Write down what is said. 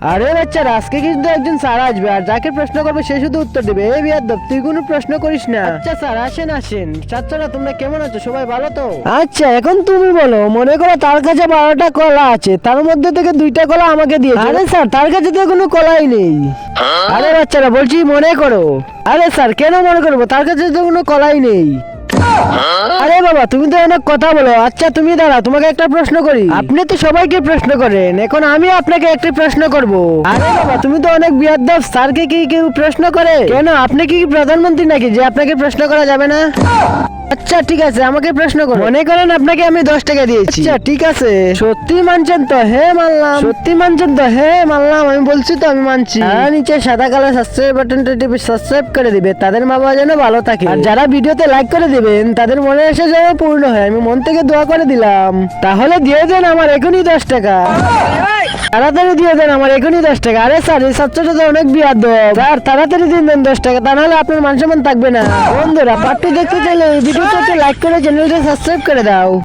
আরে বাচ্চারা, আজকে কিন্তু একজন স্যার আসবে, আর যাকে প্রশ্ন করবে সে শুধু উত্তর দেবে। এই বিয়াদব, তুই কোনো প্রশ্ন করিস না। আচ্ছা স্যার, আসেন আসেন। ছাত্ররা তোমরা কেমন আছো? সবাই ভালো তো? আচ্ছা, এখন তুমি বলো। মনে করো তার কাছে 12টা কলা আছে, তার মধ্যে থেকে 2টা কলা আমাকে দিয়েছে। আরে স্যার, তার কাছে তো কোনো কলাই নেই। আরে বাচ্চারা, বলছি মনে করো। আরে স্যার, কেন মনে করবো? তার কাছে তো কোনো কলাই নেই। আরে বাবা, তুমি তো অনেক কথা বলো। আচ্ছা তুমি দাঁড়া, তোমাকে একটা প্রশ্ন করি। আপনি তো সবাইকে প্রশ্ন করেন, এখন আমি আপনাকে একটা প্রশ্ন করব। আরে বাবা, তুমি তো অনেক বিয়াদব। স্যারকে কি কেউ প্রশ্ন করে? কেন, আপনি কি প্রধানমন্ত্রী নাকি যে আপনাকে প্রশ্ন করা যাবে না? আচ্ছা ঠিক আছে, আমাকে প্রশ্ন করো। মনে করেন আপনাকে আমি 10 টাকা দিয়েছি। আচ্ছা ঠিক আছে, সত্যি মানছেন তো? হ্যাঁ মানলাম। সত্যি মানছেন তো? হ্যাঁ মানলাম। আমি বলছি তো আমি মানছি। আর নিচে সাদা কালার সাবস্ক্রাইব বাটনটা টিপে সাবস্ক্রাইব করে দিবে, তাদের মা বাবা যেন ভালো থাকে। আর যারা ভিডিওতে লাইক করে দিবেন, তাদের মনের আশা যেন পূর্ণ হয়। আমি মন থেকে দোয়া করে দিলাম। তাহলে দিয়ে দেন আমার এখনই 10 টাকা। তাড়াতাড়ি দিয়ে দেন আমার এখনই 10 টাকা। আরে স্যার, এই ছাত্রটা তো অনেক বিয়াদব। স্যার তাড়াতাড়ি দিয়ে দেন 10 টাকা, তা নাহলে আপনার মান সম্মান থাকবে না। বন্ধুরা, পার্ট 2 দেখতে চাইলে এই ভিডিওটা লাইক করে চ্যানেলটা সাবস্ক্রাইব করে দাও।